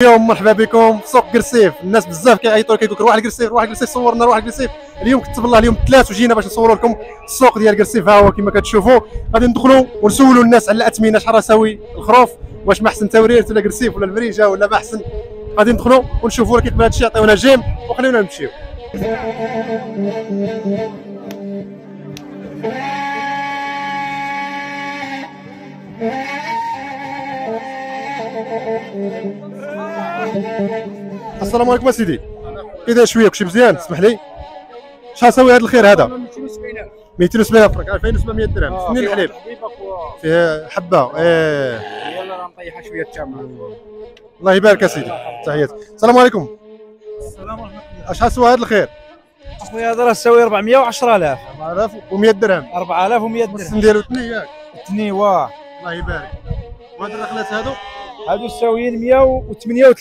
اليوم مرحبا بكم في سوق قرسيف. الناس بزاف كيعيطوا كيقول لك روح لقرسيف روح لقرسيف صورنا روح لقرسيف. اليوم كتب الله اليوم الثلاث وجينا باش نصوروا لكم السوق ديال قرسيف. ها هو كما كتشوفوا غادي ندخلوا ونسولوا الناس على الاثمنه شحال ساوي الخروف، واش ما احسن توريرت ولا قرسيف ولا البريجه ولا ما احسن. غادي ندخلوا ونشوفوا كيف هذا الشيء. عطيونا جيم وخلينا نمشيو. السلام عليكم اسيدي. كي شويه كلشي مزيان؟ اسمح لي، شحال ساوي هذا الخير هذا؟ 270 فرنك 2700 درهم. سنين الحليب فيه حبه. يلا راه نطيحها شويه الثمن. الله يبارك اسيدي، تحياتي. السلام عليكم. السلام ورحمه الله. شحال سوى هذا الخير؟ اخويا هذا راه تساوي 410,000. 4100 درهم. 4100 درهم. السن ديالو ثني ياك؟ ثني واه. الله يبارك. وهاد الرخلات هادو هادو تساويين 138.